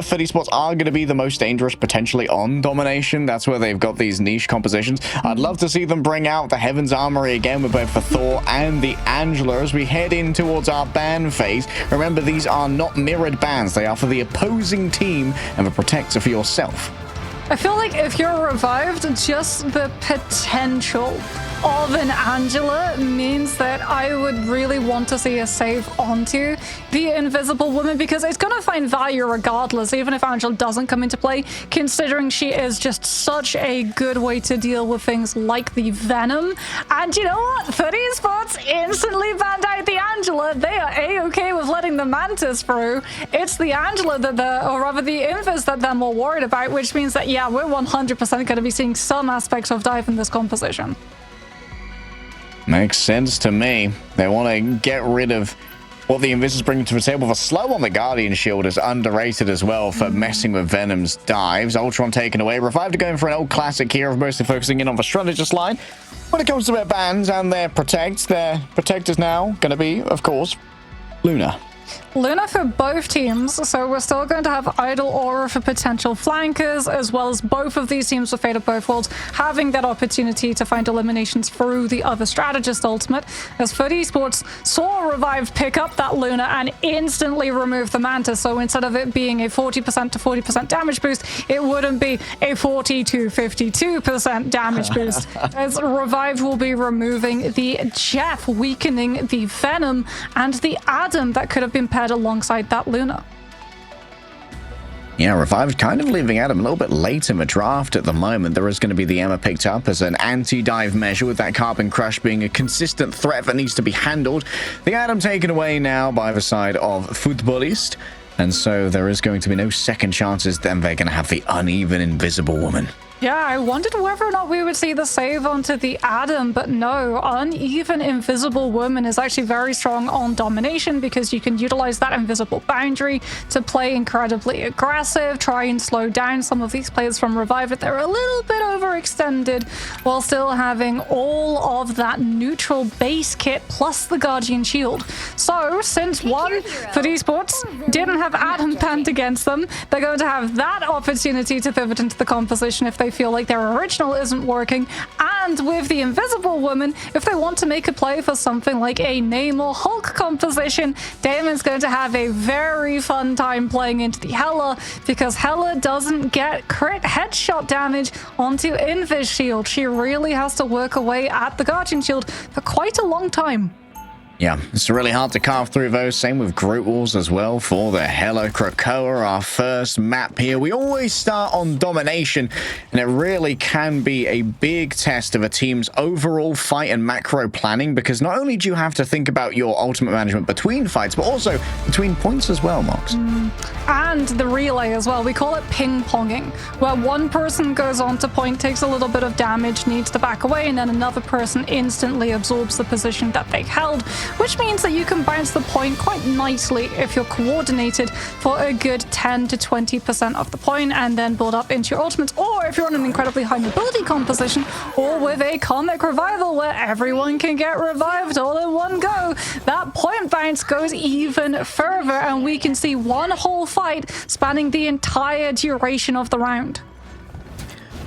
FUT Esports are going to be the most dangerous potentially on domination. That's where they've got these niche compositions. I'd love to see them bring out the Heaven's Armory again with both the Thor and the Angela as we head in towards our ban phase. Remember, these are not mirrored bans. They are for the opposing team and the protector for yourself. I feel like if you're revived, just the potential of an Angela means that I would really want to see a save onto the Invisible Woman, because it's going to find value regardless, even if Angela doesn't come into play, considering she is just such a good way to deal with things like the Venom. And you know what? FUT Esports instantly banned out the Angela. They are A-okay with letting the Mantis through. It's the Angela that or rather the Invis that they're more worried about, which means that, yeah, we're 100% going to be seeing some aspects of dive in this composition. Makes sense to me. They want to get rid of what the Invis is bringing to the table. The slow on the Guardian Shield is underrated as well for messing with Venom's dives. Ultron taken away. Revived are going for an old classic here of mostly focusing in on the strategist line. When it comes to their bans and their protectors now going to be, of course, Luna. Luna for both teams, so we're still going to have Idle Aura for potential flankers, as well as both of these teams with Fate of Both Worlds having that opportunity to find eliminations through the other strategist ultimate, as FUT Esports saw Revived pick up that Luna and instantly remove the Mantis. So instead of it being a 40% to 40% damage boost, it wouldn't be a 40 to 52% damage boost, as Revived will be removing the Jeff, weakening the Venom and the Adam that could have been paired alongside that Luna. Yeah, Revived kind of leaving Adam a little bit late in the draft at the moment. There is going to be the Emma picked up as an anti-dive measure, with that Carbon Crush being a consistent threat that needs to be handled. The Adam taken away now by the side of Futbolist, and so there is going to be no second chances. Then they're going to have the uneven Invisible Woman. Yeah, I wondered whether or not we would see the save onto the Adam, but no, uneven Invisible Woman is actually very strong on domination, because you can utilize that invisible boundary to play incredibly aggressive, try and slow down some of these players from Revive if they're a little bit overextended, while still having all of that neutral base kit plus the Guardian Shield. So, since one FUT Esports didn't have Adam banned against them, they're going to have that opportunity to pivot into the composition if they feel like their original isn't working. And with the Invisible Woman, if they want to make a play for something like a Namor Hulk composition, Damon's going to have a very fun time playing into the Hela, because Hela doesn't get crit headshot damage onto Invis Shield. She really has to work away at the Guardian Shield for quite a long time. Yeah, it's really hard to carve through those. Same with Groot Walls as well for the Hela. Krakoa, our first map here. We always start on domination, and it really can be a big test of a team's overall fight and macro planning, because not only do you have to think about your ultimate management between fights, but also between points as well, Mox. And the relay as well. We call it ping-ponging, where one person goes on to point, takes a little bit of damage, needs to back away, and then another person instantly absorbs the position that they held, which means that you can bounce the point quite nicely if you're coordinated for a good 10 to 20% of the point, and then build up into your ultimates. Or if you're on an incredibly high mobility composition, or with a comic revival where everyone can get revived all in one go, that point bounce goes even further, and we can see one whole fight spanning the entire duration of the round.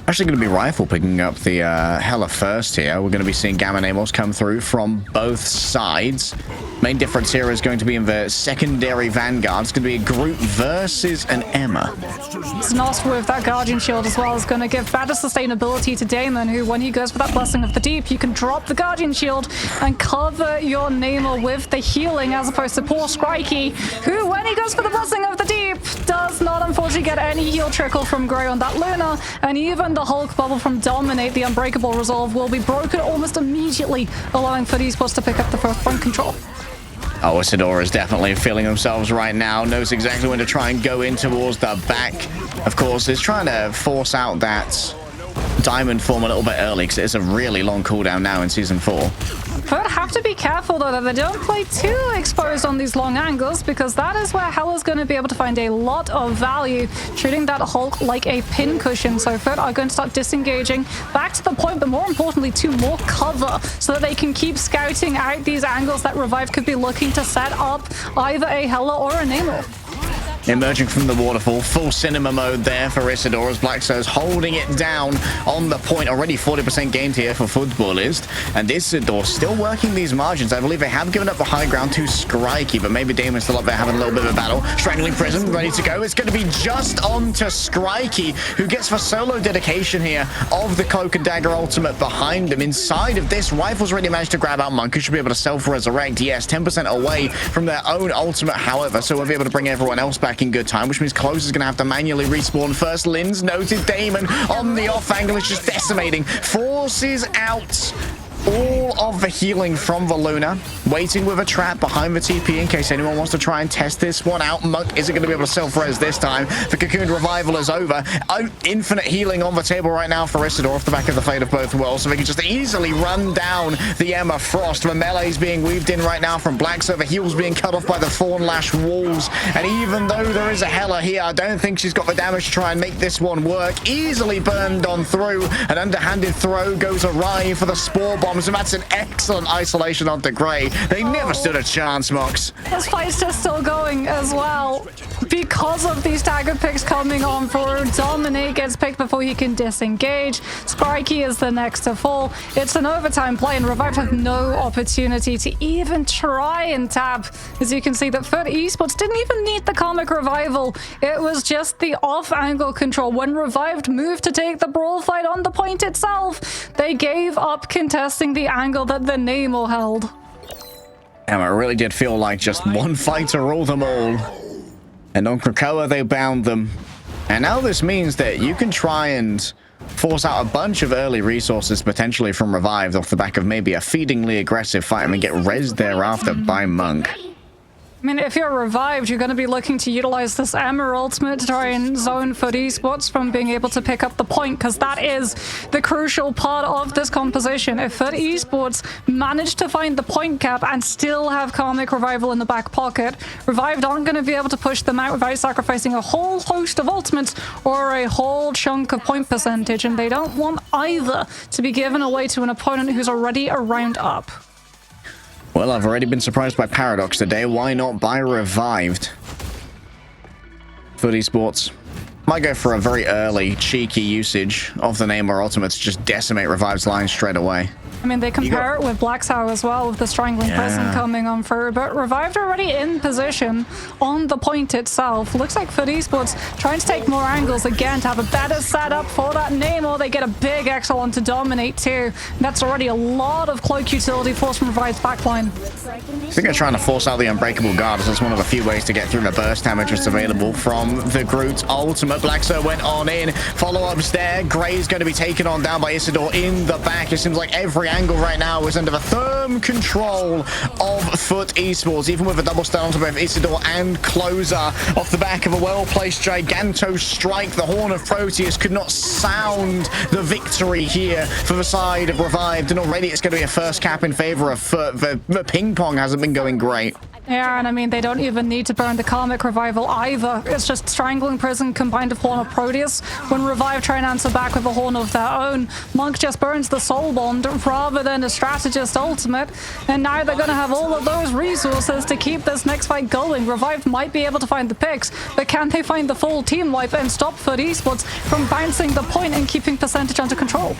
Actually going to be Rifle picking up the Hela first here. We're going to be seeing Gamma Namos come through from both sides. Main difference here is going to be in the secondary Vanguard. It's going to be a Groot versus an Emma. Znost with that Guardian Shield as well is going to give better sustainability to Damon, who, when he goes for that Blessing of the Deep, you can drop the Guardian Shield and cover your Namor with the healing, as opposed to poor Strikey, who, when he goes for the Blessing of the Deep, does not unfortunately get any heal trickle from Grey on that Luna, and even the Hulk bubble from Dominate, the Unbreakable Resolve, will be broken almost immediately, allowing FUT Esports to pick up the first point control. Oh, Isadora is definitely feeling themselves right now. Knows exactly when to try and go in towards the back. Of course, is trying to force out that diamond form a little bit early, because it's a really long cooldown now in Season 4. But have to be careful, though, that they don't play too exposed on these long angles, because that is where Hela's going to be able to find a lot of value, treating that Hulk like a pin cushion. So FUT are going to start disengaging back to the point, but more importantly, to more cover, so that they can keep scouting out these angles that Revive could be looking to set up either a Hela or a Namor. emerging from the waterfall. Full cinema mode there for Isidore as Blackso's holding it down on the point. Already 40% gained here for Footballist. And Isidore still working these margins. I believe they have given up the high ground to Skrikey, but maybe Damon's still up there having a little bit of a battle. Strangling Prison, ready to go. It's going to be just on to Skrikey, who gets the solo dedication here of the Cloak and Dagger ultimate behind him. Inside of this, Rifle's already managed to grab out Monk, who should be able to self-resurrect. Yes, 10% away from their own ultimate, however, so we'll be able to bring everyone else back in good time, which means Close is going to have to manually respawn first. Linz noted Damon on the off angle is just decimating. Forces out all of the healing from the Luna, waiting with a trap behind the TP in case anyone wants to try and test this one out. Monk isn't going to be able to self-res this time. The Cocooned Revival is over. Infinite healing on the table right now for Isidore off the back of the Fate of Both Worlds, so they can just easily run down the Emma Frost. The melee's being weaved in right now from Black, so the heal's being cut off by the Thorn Lash walls. And even though there is a Hela here, I don't think she's got the damage to try and make this one work. Easily burned on through. An underhanded throw goes awry for the Spore Bomb. So that's an excellent isolation onto Grey. They never stood a chance, Mox. This fight's just still going as well. Because of these dagger picks coming on for Dominate gets picked before he can disengage. Skrikey is the next to fall. It's an overtime play and Revived have no opportunity to even try and tap. As you can see that FUT Esports didn't even need the Karmic Revival. It was just the off-angle control. When Revived moved to take the brawl fight on the point itself, they gave up contesting the angle that the Nemo held. And it really did feel like just one fight to rule them all. And on Krakoa, they bound them. And now this means that you can try and force out a bunch of early resources potentially from Revived off the back of maybe a feedingly aggressive fight and get rezzed thereafter by Monk. I mean, if you're Revived, you're going to be looking to utilize this Emma ultimate to try and zone FUT Esports from being able to pick up the point, because that is the crucial part of this composition. If FUT Esports manage to find the point cap and still have Karmic Revival in the back pocket, Revived aren't going to be able to push them out without sacrificing a whole host of ultimates or a whole chunk of point percentage, and they don't want either to be given away to an opponent who's already a round up. Well, I've already been surprised by Paradox today. Why not buy Revived? FUT Esports might go for a very early, cheeky usage of the name or ultimate to just decimate Revived's line straight away. I mean, they compare it with Blacksow as well, with the Strangling Prison coming on through, but Revived already in position on the point itself. Looks like FUT Esports trying to take more angles again to have a better setup for that name, or they get a big Excel on to Dominate too. That's already a lot of Cloak utility force from Revived's backline. I think they're trying to force out the Unbreakable Guard, as that's one of the few ways to get through the burst damage that's available from the Groot ultimate. Blacksow went on in, follow-ups there. Grey's going to be taken on down by Isidore in the back. It seems like every angle right now is under the firm control of FUT Esports, even with a double stun onto both Isidore and Closer. Off the back of a well-placed Giganto strike, the Horn of Proteus could not sound the victory here for the side of Revived, and already it's going to be a first cap in favor of FUT. The ping-pong hasn't been going great. Yeah, and I mean, they don't even need to burn the Karmic Revival either. It's just Strangling Prison combined with Horn of Proteus. When Revive try and answer back with a Horn of their own, Monk just burns the Soul Bond rather than a Strategist ultimate, and now they're going to have all of those resources to keep this next fight going. Revive might be able to find the picks, but can they find the full team wipe and stop FUT Esports from bouncing the point and keeping percentage under control?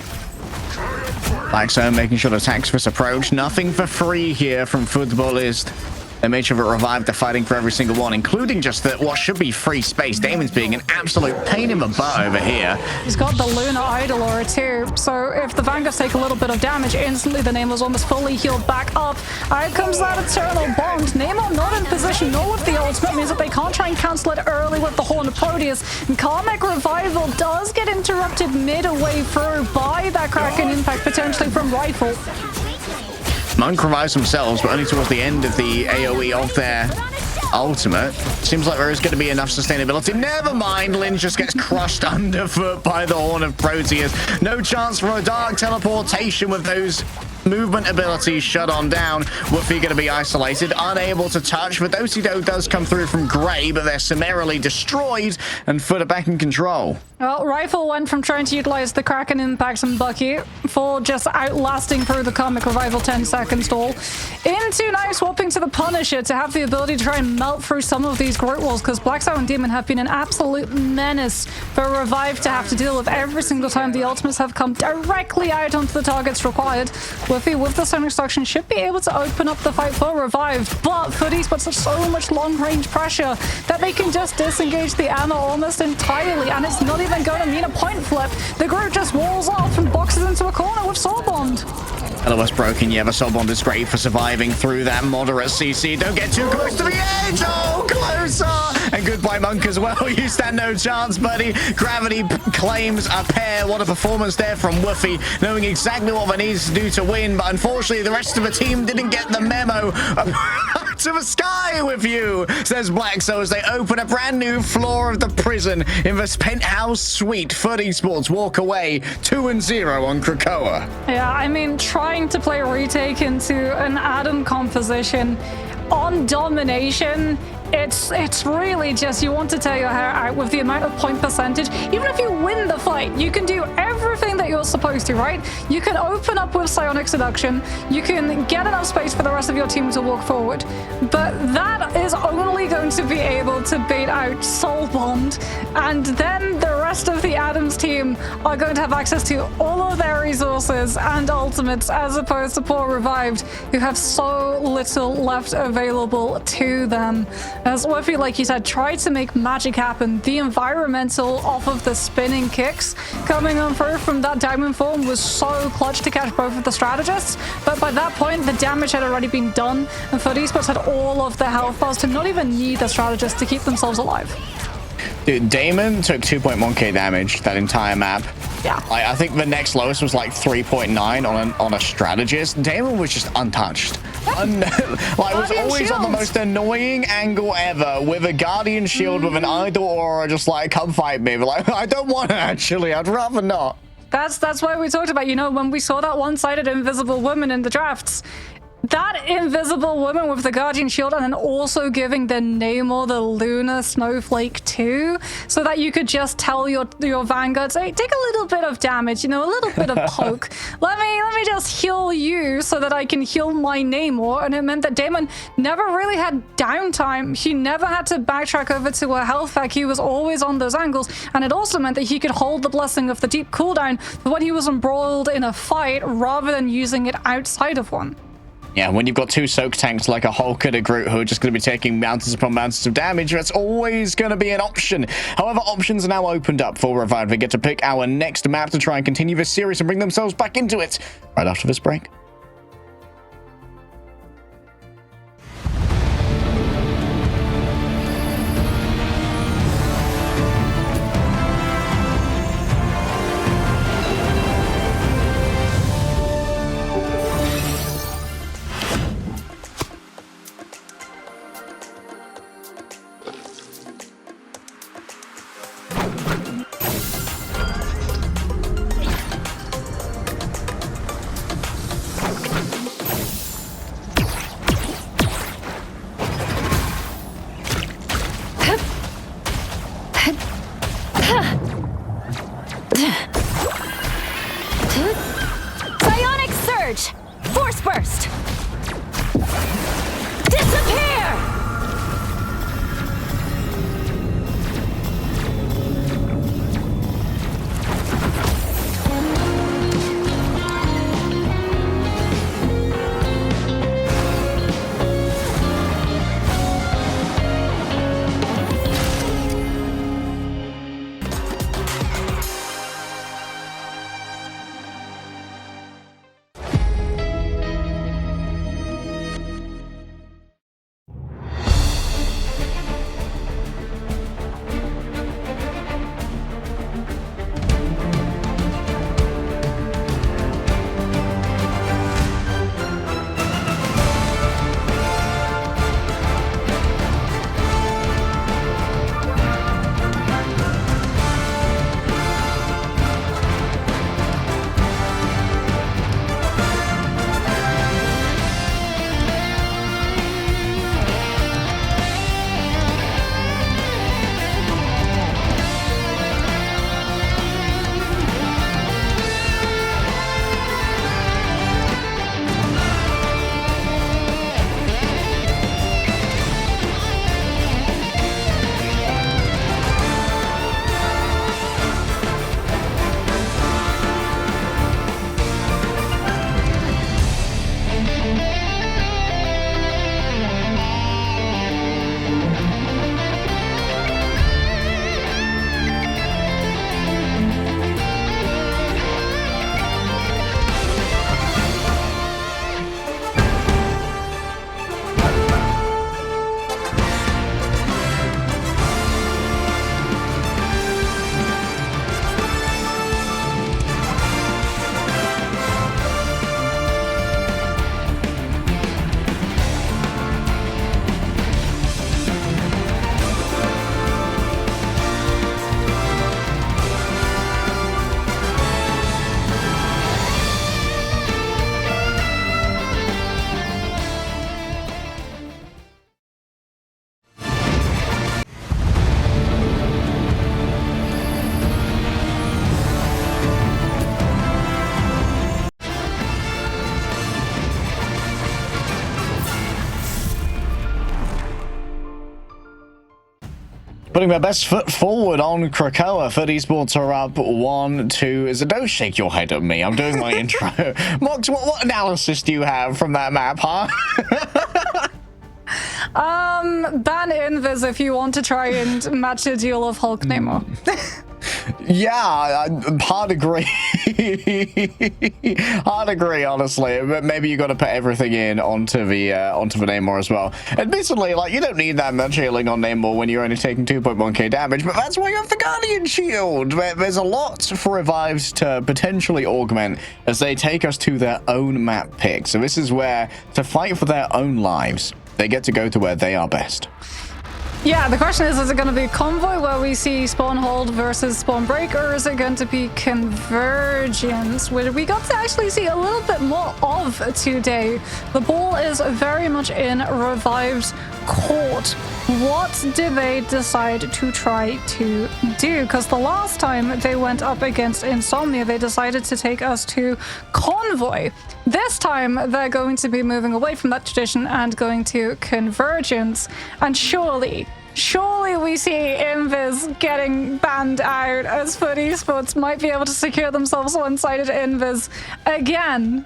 Blackstone making sure to tax this approach. Nothing for free here from Footballist. They made sure that Revived they're fighting for every single one, including just the, what should be free space. Damon's being an absolute pain in the butt over here. He's got the Luna Idol Aura too, so if the Vanguards take a little bit of damage, instantly the Nemo's almost fully healed back up. Out comes that Eternal Bond. Nemo not in position, nor with the ultimate, means that they can't try and cancel it early with the Horn of Proteus. And Karmic Revival does get interrupted midway through by that Kraken impact, potentially from Rifle. Monk revives themselves, but only towards the end of the AoE of their ultimate. Seems like there is going to be enough sustainability. Never mind, Lynn just gets crushed underfoot by the Horn of Proteus. No chance for a dark teleportation with those movement ability shut on down. Woofy going to be isolated, unable to touch. Vidosido does come through from Grey, but they're summarily destroyed, and FUT are back in control. Well, Rifle went from trying to utilize the Kraken Impacts and Bucky for just outlasting through the Comic Revival 10-second stall into now swapping to the Punisher to have the ability to try and melt through some of these Groot Walls, because Black Sow and Demon have been an absolute menace for Revive to have to deal with every single time the ultimates have come directly out onto the targets required. Woofy with the Sonic Extraction should be able to open up the fight for Revive, but FUT Esports have so much long-range pressure that they can just disengage the ammo almost entirely, and it's not even going to mean a point flip. The Groot just walls off and boxes into a corner with Soul Bond. LOS broken, yeah, the Soul Bond is great for surviving through that moderate CC. Don't get too close to the edge. Oh, closer. And goodbye, Monk, as well. You stand no chance, buddy. Gravity claims a pair. What a performance there from Woofy, knowing exactly what they needs to do to win. But unfortunately, the rest of the team didn't get the memo. To the sky with you, says Black Sow, as they open a brand new floor of the prison in this penthouse suite. FUT Esports walk away 2-0 on Krakoa. Yeah, I mean, trying to play retake into an Adam composition on domination, it's really just, you want to tear your hair out with the amount of point percentage. Even if you win the fight, you can do everything that you're supposed to, right? You can open up with Psionic Seduction, you can get enough space for the rest of your team to walk forward, but that is only going to be able to bait out Soul Bond, and then the rest of the Adams team are going to have access to all of their resources and ultimates, as opposed to poor Revived, who have so little left available to them. As Woofy, like you said, tried to make magic happen. The environmental off of the spinning kicks coming on through from that diamond form was so clutch to catch both of the strategists, but by that point the damage had already been done, and FUT Esports had all of the health bars to not even need the strategists to keep themselves alive. Dude, Damon took 2.1k damage that entire map. Yeah. I think the next lowest was like 3.9 on a strategist. Damon was just untouched. Was always on the most annoying angle ever, with a Guardian shield with an idle aura, just like, come fight me. But like, I don't want to actually. I'd rather not. That's why we talked about, you know, when we saw that one-sided invisible woman in the drafts. That invisible woman with the Guardian shield, and then also giving the Namor the Lunar Snowflake too, so that you could just tell your vanguards, hey, take a little bit of damage, you know, a little bit of poke. Let me just heal you so that I can heal my Namor. And it meant that Damon never really had downtime. He never had to backtrack over to a health pack. He was always on those angles, and it also meant that he could hold the blessing of the deep cooldown for when he was embroiled in a fight, rather than using it outside of one. Yeah, when you've got two soak tanks like a Hulk and a Groot who are just going to be taking mountains upon mountains of damage, that's always going to be an option. However, options are now opened up for Revive. They get to pick our next map to try and continue this series and bring themselves back into it right after this break. Putting their best foot forward on Krakoa. FUT Esports are up 1-2. Don't shake your head at me. I'm doing my intro. Mox, what analysis do you have from that map, huh? Ban Invis if you want to try and match a duel of Hulk Namor. Yeah, hard agree. Hard agree, honestly. But maybe you got to put everything in onto the Namor as well. Admittedly, like, you don't need that much healing on Namor when you're only taking 2.1k damage, but that's why you have the Guardian Shield. There's a lot for revives to potentially augment as they take us to their own map pick. So this is where, to fight for their own lives, they get to go to where they are best. Yeah, the question is it going to be Convoy where we see Spawn Hold versus Spawn Break, or is it going to be Convergence, where we got to actually see a little bit more of today? The ball is very much in Revived's court. What do they decide to try to do? Because the last time they went up against Insomnia, they decided to take us to Convoy. This time, they're going to be moving away from that tradition and going to Convergence. And surely we see Invis getting banned out, as FUT Esports might be able to secure themselves one-sided Invis again.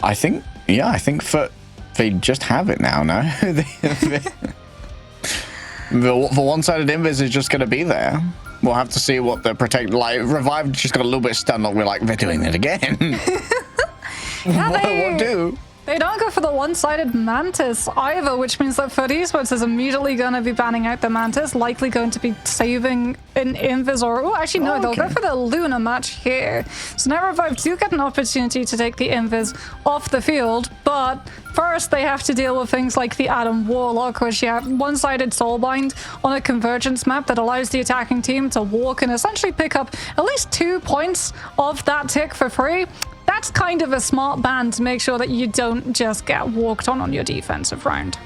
I think FUT, they just have it now, no? The one-sided Invis is just going to be there. We'll have to see what the protect. Like, Revive just got a little bit stunned. Like, we're like, they're doing it again. Yeah, what do? They don't go for the one-sided Mantis either, which means that FUT Esports is immediately going to be banning out the Mantis, likely going to be saving an Invis or... Oh, actually, no, they'll go for the Luna match here. So now Revive do get an opportunity to take the Invis off the field, but first they have to deal with things like the Adam Warlock, which you have one-sided Soulbind on a Convergence map that allows the attacking team to walk and essentially pick up at least 2 points of that tick for free. That's kind of a smart ban to make sure that you don't just get walked on your defensive round.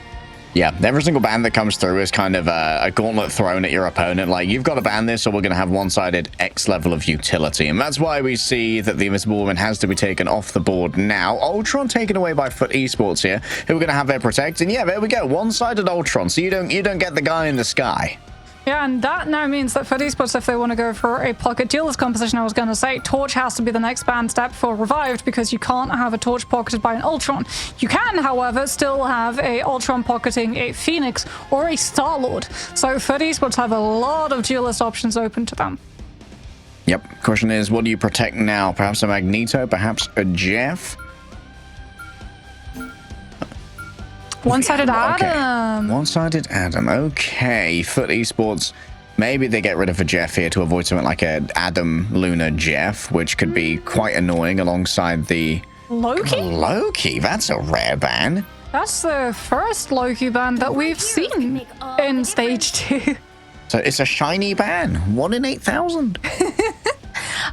Yeah, every single ban that comes through is kind of a gauntlet thrown at your opponent. Like, you've got to ban this or we're going to have one-sided X level of utility. And that's why we see that the Invisible Woman has to be taken off the board now. Ultron taken away by FUT Esports here, who are going to have their protect. And yeah, there we go, one-sided Ultron. So you don't get the guy in the sky. Yeah, and that now means that FUT Esports, if they want to go for a pocket duelist composition, I was going to say, Torch has to be the next ban step for Revived, because you can't have a Torch pocketed by an Ultron. You can, however, still have a Ultron pocketing a Phoenix or a Star-Lord. So FUT Esports have a lot of duelist options open to them. Yep. Question is, what do you protect now? Perhaps a Magneto, perhaps a Jeff? One-sided Okay. Adam. One-sided Adam. Okay. FUT Esports. Maybe they get rid of a Jeff here to avoid something like a Adam Luna Jeff, which could be quite annoying alongside the Loki? Loki. That's a rare ban. That's the first Loki ban that we've seen in Stage 2. So it's a shiny ban. 1 in 8,000.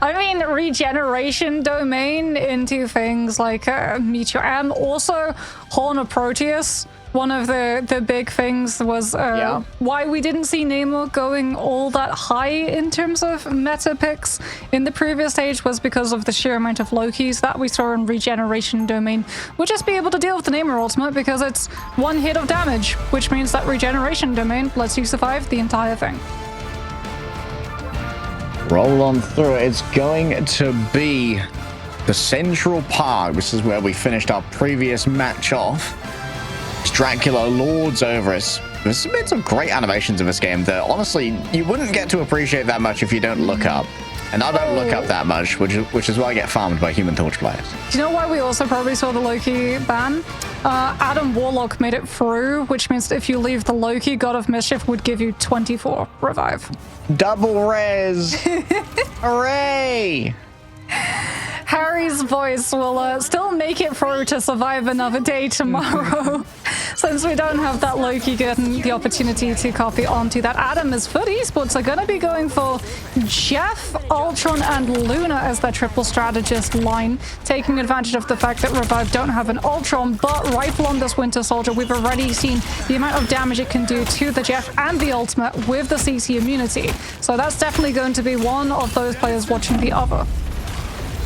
I mean, regeneration domain into things like Meteor M. Also, Horn of Proteus. One of the big things was why we didn't see Namor going all that high in terms of meta picks in the previous stage was because of the sheer amount of Lokis that we saw in regeneration domain. We'll just be able to deal with the Namor ultimate because it's 1 hit of damage, which means that regeneration domain lets you survive the entire thing. Roll on through. It's going to be the Central Park. This is where we finished our previous match off. It's Dracula lords over us. There's been some great animations in this game that honestly you wouldn't get to appreciate that much if you don't look up. And I don't look up that much, which is why I get farmed by Human Torch players. Do you know why we also probably saw the Loki ban? Adam Warlock made it through, which means that if you leave the Loki, God of Mischief would give you 24 revive. Double res! Hooray! Harry's voice will still make it through to survive another day tomorrow. Since we don't have that Loki getting the opportunity to copy onto that Adam, as FUT Esports are going to be going for Jeff, Ultron, and Luna as their triple strategist line, taking advantage of the fact that Revive don't have an Ultron, but Rifle on this Winter Soldier, we've already seen the amount of damage it can do to the Jeff and the Ultimate with the CC immunity. So that's definitely going to be one of those players watching the other.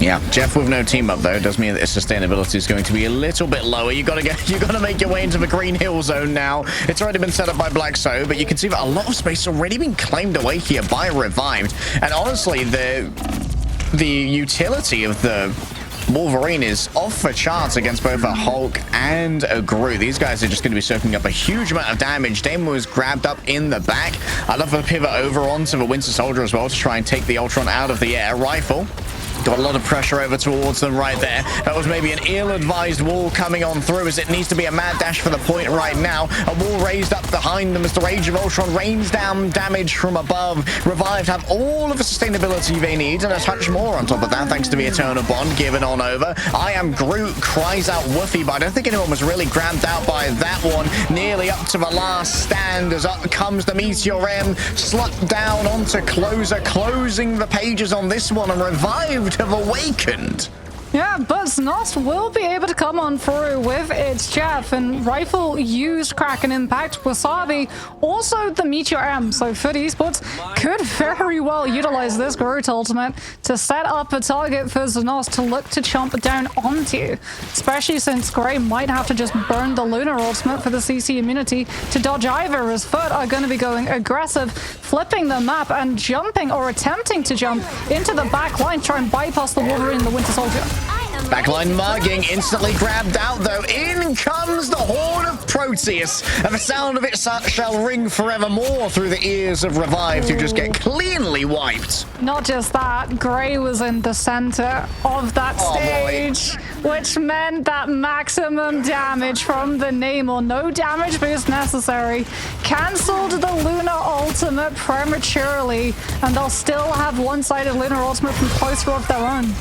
Yeah, Jeff with no team up though does mean that his sustainability is going to be a little bit lower. You gotta make your way into the green hill zone now. It's already been set up by Black So, but you can see that a lot of space has already been claimed away here by Revived. And honestly, the utility of the Wolverine is off the charts against both a Hulk and a Groot. These guys are just going to be soaking up a huge amount of damage. Damon was grabbed up in the back. I love the pivot over onto the Winter Soldier as well to try and take the Ultron out of the air. Rifle got a lot of pressure over towards them right there. That was maybe an ill-advised wall coming on through, as it needs to be a mad dash for the point right now. A wall raised up behind them as the Rage of Ultron rains down damage from above. Revived have all of the sustainability they need and a touch more on top of that, thanks to the Eternal Bond given on over. I am Groot cries out woofy, but I don't think anyone was really grabbed out by that one. Nearly up to the last stand as up comes the Meteor M, slumped down onto Closer, closing the pages on this one, and Revived have awakened. Yeah, but Snost will be able to come on through with its Jeff, and Rifle used Kraken Impact, Wasabi, also the Meteor M. So FUT Esports could very well utilize this Groot ultimate to set up a target for Snost to look to chomp down onto, especially since Gray might have to just burn the Lunar ultimate for the CC immunity to dodge either, as FUT are going to be going aggressive, flipping the map and jumping or attempting to jump into the back line, try and bypass the Wolverine and the Winter Soldier. Backline mugging, instantly grabbed out though. In comes the Horn of Proteus, and the sound of it shall ring forevermore through the ears of Revived, who just get cleanly wiped. Not just that, Gray was in the center of that stage, which meant that maximum damage from the Namor, no damage boost necessary, cancelled the Lunar ultimate prematurely, and they'll still have one-sided Lunar ultimate from Closer of their own.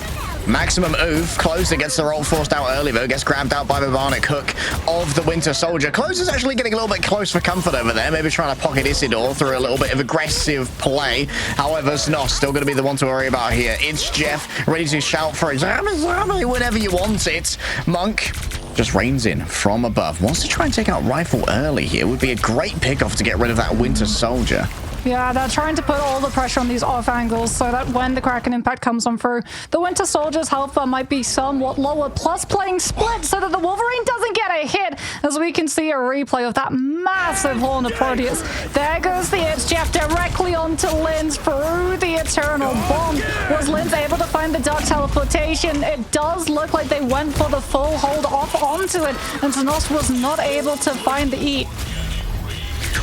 Maximum oof. Closer gets the roll forced out early, though. Gets grabbed out by the Bionic Hook of the Winter Soldier. Closer's actually getting a little bit close for comfort over there. Maybe trying to pocket Isidore through a little bit of aggressive play. However, Snost still going to be the one to worry about here. It's Jeff, ready to shout for Examine whenever you want it. Monk just reins in from above. Wants to try and take out Rifle early here. Would be a great pickoff to get rid of that Winter Soldier. Yeah, they're trying to put all the pressure on these off angles so that when the Kraken Impact comes on through, the Winter Soldier's health bar might be somewhat lower, plus playing split so that the Wolverine doesn't get a hit, as we can see a replay of that massive Horn of Proteus. There goes the It's Jeff directly onto Linz through the Eternal Bomb. Was Linz able to find the Dark Teleportation? It does look like they went for the full hold off onto it, and Snost was not able to find the eat.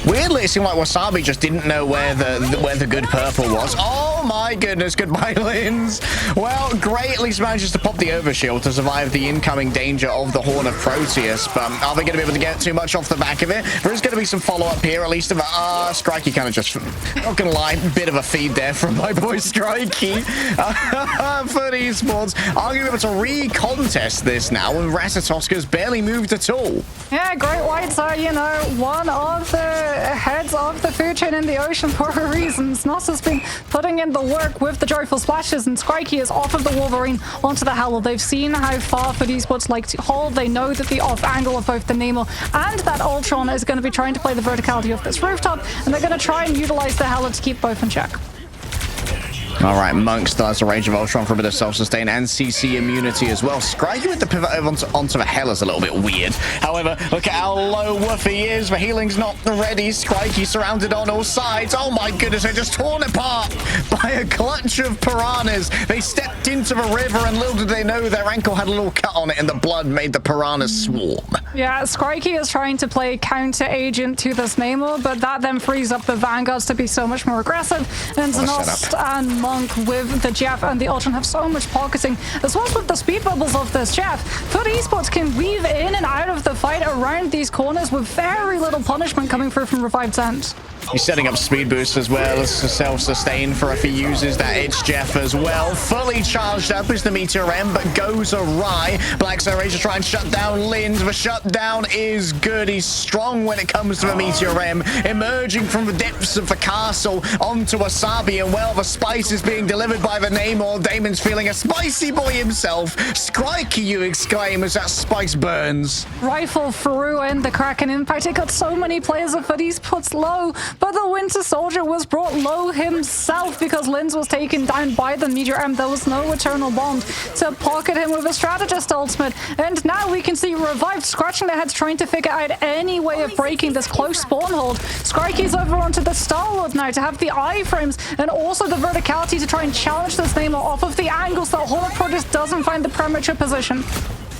Weirdly, it seemed like Wasabi just didn't know where the good purple was. Oh my goodness, goodbye, Linz. Well, Gray at least manages to pop the overshield to survive the incoming danger of the Horn of Proteus, but are they going to be able to get too much off the back of it? There is going to be some follow-up here, at least of Strikey kind of just, not going to lie, bit of a feed there from my boy Strikey. FUT Esports are going to be able to re-contest this now, and Ratatoska's barely moved at all. Yeah, Great Whites are, you know, one of the heads of the food chain in the ocean for a reason. Snost has been putting in the work with the joyful splashes, and Strikey is off of the Wolverine onto the Howler. They've seen how far FUT Esports like to hold. They know that the off angle of both the Namor and that Ultron is going to be trying to play the verticality of this rooftop, and they're going to try and utilize the Howler to keep both in check. All right, Monk still has the Rage of Ultron for a bit of self-sustain and CC immunity as well. Strikey with the pivot over onto the Hell is a little bit weird. However, look at how low Woofy is. The healing's not ready. Strikey surrounded on all sides. Oh my goodness, they're just torn apart by a clutch of piranhas. They stepped into the river, and little did they know their ankle had a little cut on it, and the blood made the piranhas swarm. Yeah, Strikey is trying to play counter-agent to this Namor, but that then frees up the Vanguards to be so much more aggressive. And Snost and Monk with the Jeff and the Ultron have so much pocketing, as well as with the speed bubbles of this Jeff. FUT Esports can weave in and out of the fight around these corners with very little punishment coming through from Revived's end. He's setting up speed boost as well as self-sustain for if he uses that It's Jeff as well. Fully charged up is the Meteor M, but goes awry. Black Rage to try and shut down Linz. The shutdown is good. He's strong when it comes to the Meteor M. Emerging from the depths of the castle onto Wasabi, and well, the spice is being delivered by the Namor. Damon's feeling a spicy boy himself. Strikey, you exclaim, as that spice burns. Rifle threw in the Kraken Impact. It got so many players of FUT Esports low, but the Winter Soldier was brought low himself because Linz was taken down by the Meteor M. There was no Eternal Bond to pocket him with a Strategist ultimate, and now we can see Revived scratching their heads trying to figure out any way of breaking this close spawn hold. Skrike's over onto the Star-Lord now to have the iframes and also the verticality to try and challenge this Namor off of the angles that Holopro just doesn't find the premature position.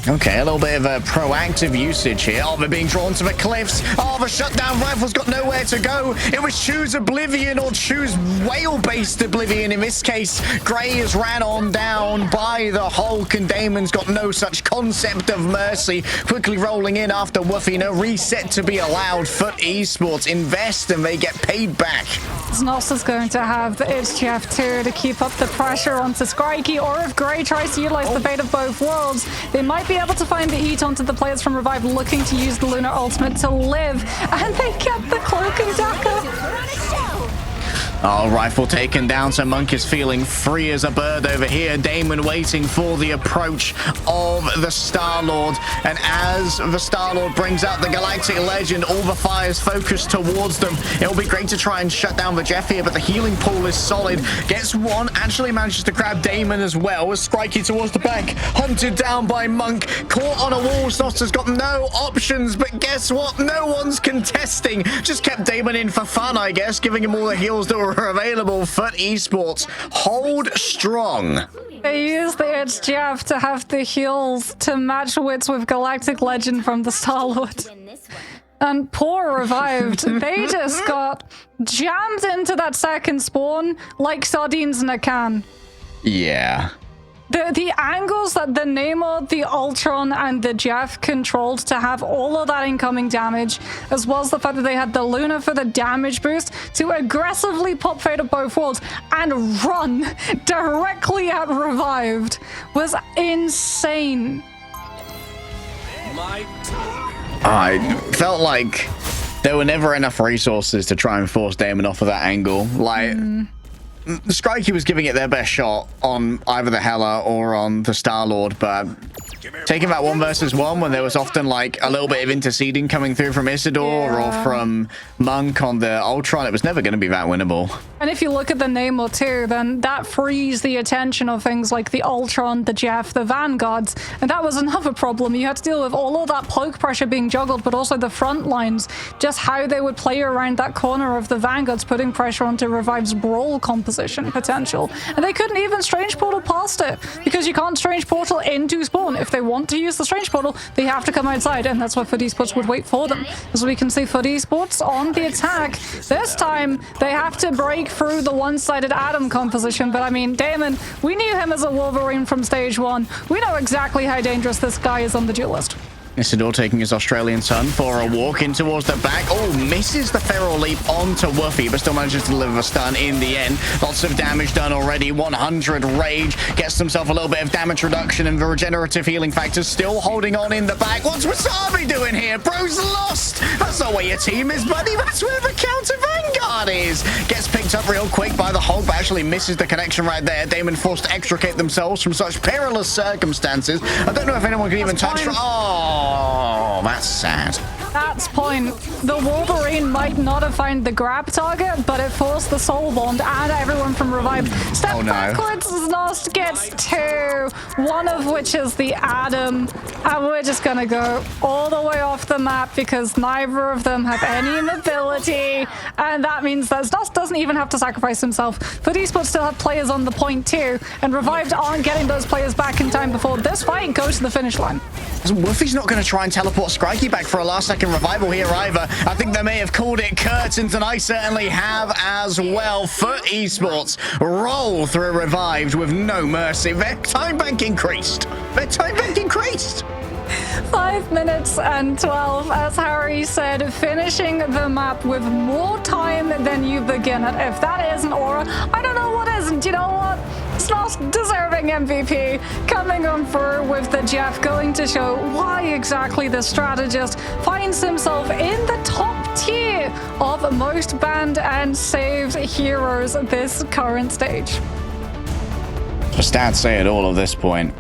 Okay, a little bit of a proactive usage here. Oh, they're being drawn to the cliffs. Oh, the shutdown rifle's got nowhere to go. It was choose Oblivion or choose whale-based Oblivion. In this case, Gray is ran on down by the Hulk, and Damon's got no such concept of mercy. Quickly rolling in after Woofy. No reset to be allowed. FUT Esports invest and they get paid back. Znos is going to have the HGF too to keep up the pressure onto Skrike, or if Gray tries to utilize the fate of both worlds, they might be able to find the eat onto the players from Revive looking to use the Lunar Ultimate to live, and they get the Cloak and Dagger. Oh, rifle taken down, so Monk is feeling free as a bird over here. Damon waiting for the approach of the Star-Lord, and as the Star-Lord brings out the Galactic Legend, all the fires focused towards them. It'll be great to try and shut down the Jeff here, but the healing pool is solid. Gets one, actually manages to grab Damon as well, as Skrike towards the back, hunted down by Monk, caught on a wall. Snoster's got no options, but guess what? No one's contesting. Just kept Damon in for fun, I guess, giving him all the heals that were available. FUT Esports hold strong. They use the HGF to have the heals to match wits with Galactic Legend from the Star-Lord. And poor Revived, they just got jammed into that second spawn like sardines in a can. Yeah. The angles that the Namor, the Ultron, and the Jeff controlled to have all of that incoming damage, as well as the fact that they had the Luna for the damage boost to aggressively pop Fate of both worlds and run directly at Revived, was insane. I felt like there were never enough resources to try and force Damon off of that angle. Like... Skrike was giving it their best shot on either the Hela or on the Star-Lord, but taking that 1 versus 1 when there was often like a little bit of interceding coming through from Isidore or from Monk on the Ultron, it was never going to be that winnable. And if you look at the Namor too, then that frees the attention of things like the Ultron, the Jeff, the Vanguards, and that was another problem. You had to deal with all of that poke pressure being juggled, but also the front lines, just how they would play around that corner of the Vanguards, putting pressure onto Revive's Brawl composition potential. And they couldn't even Strange Portal past it, because you can't Strange Portal into spawn. If they want to use the Strange Portal, they have to come outside, and that's why FUT Esports would wait for them. As we can see, FUT Esports on the attack. This time, they have to break through the one-sided Atom composition, but I mean, Damon, we knew him as a Wolverine from stage 1. We know exactly how dangerous this guy is on the duel list. Isidore taking his Australian son for a walk in towards the back. Oh, misses the Feral Leap onto Woofy, but still manages to deliver a stun in the end. Lots of damage done already. 100 rage. Gets himself a little bit of damage reduction, and the regenerative healing factor still holding on in the back. What's Wasabi doing here? Bro's lost. That's not where your team is, buddy. That's where the counter Vanguard is. Gets picked up real quick by the Hulk, but actually misses the connection right there. Damon forced to extricate themselves from such perilous circumstances. I don't know if anyone can even touch... Oh, that's sad. That's point. The Wolverine might not have found the grab target, but it forced the Soul Bond and everyone from Revive. Step backwards, Znost gets 2, one of which is the Atom, and we're just gonna go all the way off the map because neither of them have any mobility, and that means that Znost doesn't even have to sacrifice himself. FUT Esports still have players on the point too, and Revived aren't getting those players back in time before this fight goes to the finish line. Woofy's not going to try and teleport Skrike back for a last-second revival here either. I think they may have called it curtains, and I certainly have as well. FUT Esports roll through Revived with no mercy. Their time bank increased. 5 minutes and 12, as Harry said, finishing the map with more time than you begin it. If that isn't aura, I don't know what isn't. You know what? It's not deserving MVP. Coming on through with the Jeff, going to show why exactly the strategist finds himself in the top tier of most banned and saved heroes this current stage. The stats say it all at this point.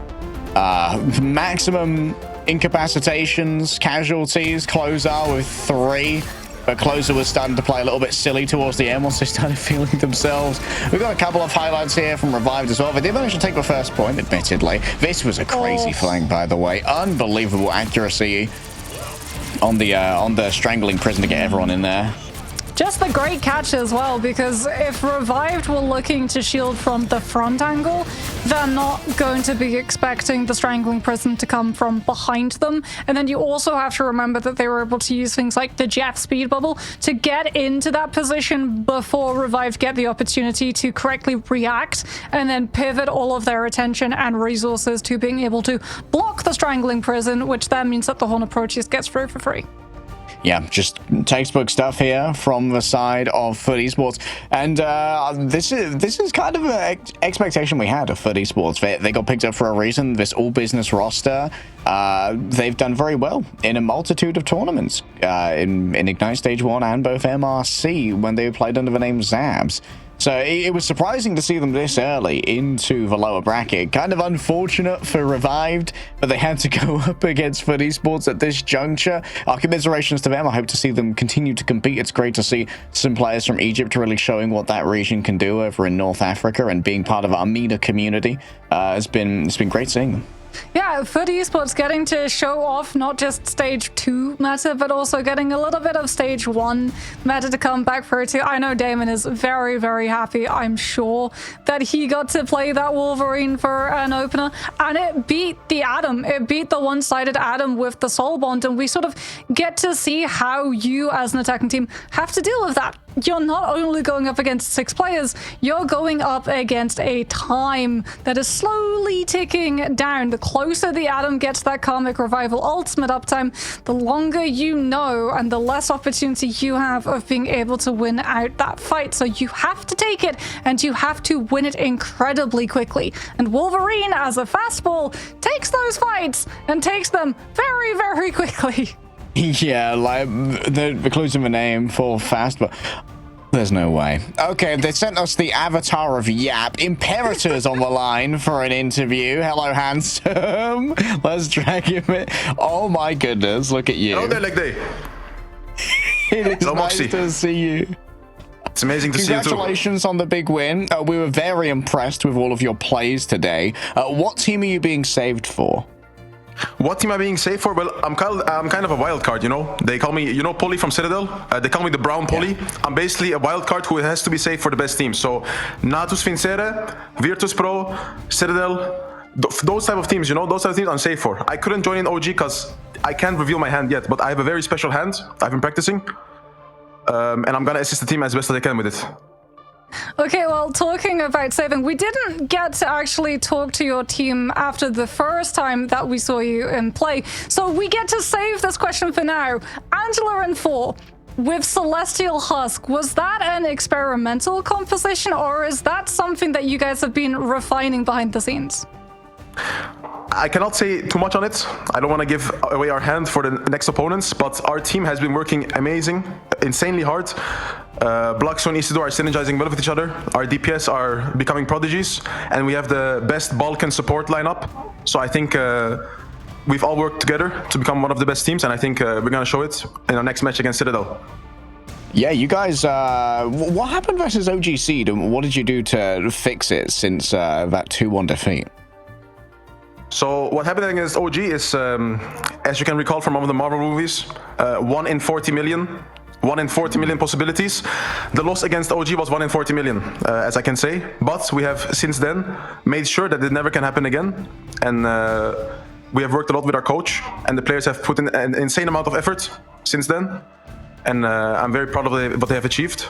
Maximum incapacitations, casualties, Closar with 3. but Closer was starting to play a little bit silly towards the end once they started feeling themselves. We've got a couple of highlights here from Revived as well. They did manage to take the first point, admittedly. This was a crazy flank, by the way. Unbelievable accuracy on the strangling prison to get everyone in there. Just the great catch as well, because if Revived were looking to shield from the front angle, they're not going to be expecting the Strangling Prison to come from behind them. And then you also have to remember that they were able to use things like the Jeff speed bubble to get into that position before Revived get the opportunity to correctly react and then pivot all of their attention and resources to being able to block the Strangling Prison, which then means that the Horn approach just gets through for free. Yeah, just textbook stuff here from the side of FUT Esports, and this is kind of an expectation we had of FUT Esports. They got picked up for a reason. This all business roster, they've done very well in a multitude of tournaments in Ignite Stage 1 and both MRC when they played under the name Zabs. So it was surprising to see them this early into the lower bracket. Kind of unfortunate for Revived, but they had to go up against FUT Esports at this juncture. Our commiserations to them. I hope to see them continue to compete. It's great to see some players from Egypt really showing what that region can do over in North Africa, and being part of our MENA community. It's been great seeing them. Yeah, FUT Esports getting to show off not just Stage 2 meta, but also getting a little bit of Stage 1 meta to come back for it too. I know Damon is very, very happy, I'm sure, that he got to play that Wolverine for an opener, and it beat the Adam. It beat the one-sided Adam with the Soul Bond, and we sort of get to see how you as an attacking team have to deal with that. You're not only going up against 6 players, you're going up against a time that is slowly ticking down. The closer the Adam gets that Karmic Revival ultimate uptime, the longer you know and the less opportunity you have of being able to win out that fight. So you have to take it, and you have to win it incredibly quickly. And Wolverine, as a fastball, takes those fights and takes them very, very quickly. Yeah, like the clues in the name for fast, but there's no way. Okay, they sent us the avatar of Yap. Imperator's on the line for an interview. Hello, handsome. Let's drag him in. Oh my goodness, look at you. Hello there, Leg Day. It is Hello, nice Moxie. to see you. It's amazing to see you too. Congratulations on the big win. We were very impressed with all of your plays today. What team are you being saved for? What team am I being saved for? Well, I'm kind of a wild card, you know. They call me, you know, Polly from Citadel. They call me the Brown Polly. Yeah. I'm basically a wild card who has to be saved for the best team. So, Natus Vincere, Virtus Pro, Citadel, those type of teams, you know, those type of teams I'm safe for. I couldn't join in OG because I can't reveal my hand yet, but I have a very special hand. I've been practicing, and I'm gonna assist the team as best as I can with it. Okay, well, talking about saving, we didn't get to actually talk to your team after the first time that we saw you in play, so we get to save this question for now. Angela and 4, with Celestial Husk, was that an experimental composition, or is that something that you guys have been refining behind the scenes? I cannot say too much on it. I don't want to give away our hand for the next opponents, but our team has been working insanely hard. Bloxo and Isidore are synergizing well with each other. Our DPS are becoming prodigies, and we have the best Balkan support lineup. So I think we've all worked together to become one of the best teams, and I think we're going to show it in our next match against Citadel. Yeah, you guys, what happened versus OG Seed, and what did you do to fix it since that 2-1 defeat? So what happened against OG is, as you can recall from one of the Marvel movies, 1 in 40 million. 1 in 40 million possibilities. The loss against OG was 1 in 40 million, as I can say. But we have since then made sure that it never can happen again. And we have worked a lot with our coach, and the players have put in an insane amount of effort since then. And I'm very proud of what they have achieved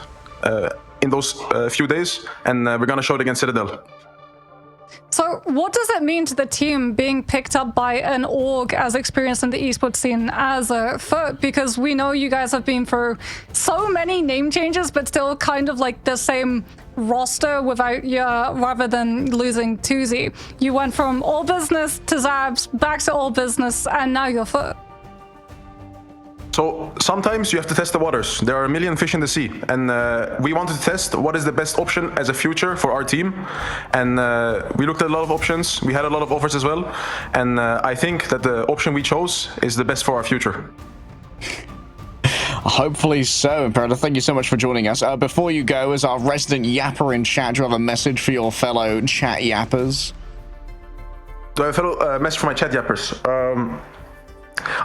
in those few days. And we're going to show it against Citadel. So what does it mean to the team being picked up by an org as experienced in the esports scene as a FUT? Because we know you guys have been through so many name changes, but still kind of like the same roster without rather than losing Tuzi. You went from all business to Zabs, back to all business, and now you're FUT. So sometimes you have to test the waters. There are a million fish in the sea, and we wanted to test what is the best option as a future for our team. And we looked at a lot of options. We had a lot of offers as well, and I think that the option we chose is the best for our future. Hopefully so. Imperator, thank you so much for joining us. Before you go, as our resident yapper in chat, do you have a message for your fellow chat yappers? Do I have a fellow message for my chat yappers?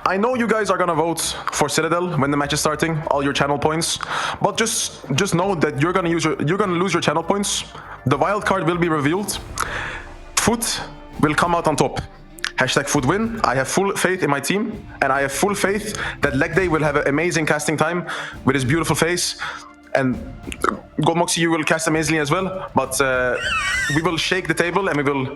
I know you guys are gonna vote for Citadel when the match is starting, all your channel points, but just know that you're gonna lose your channel points. The wild card will be revealed. FUT will come out on top. Hashtag FUT win. I have full faith in my team, and I have full faith that Leg Day will have an amazing casting time with his beautiful face. And Gold Moxie, you will cast amazingly as well, but we will shake the table and we will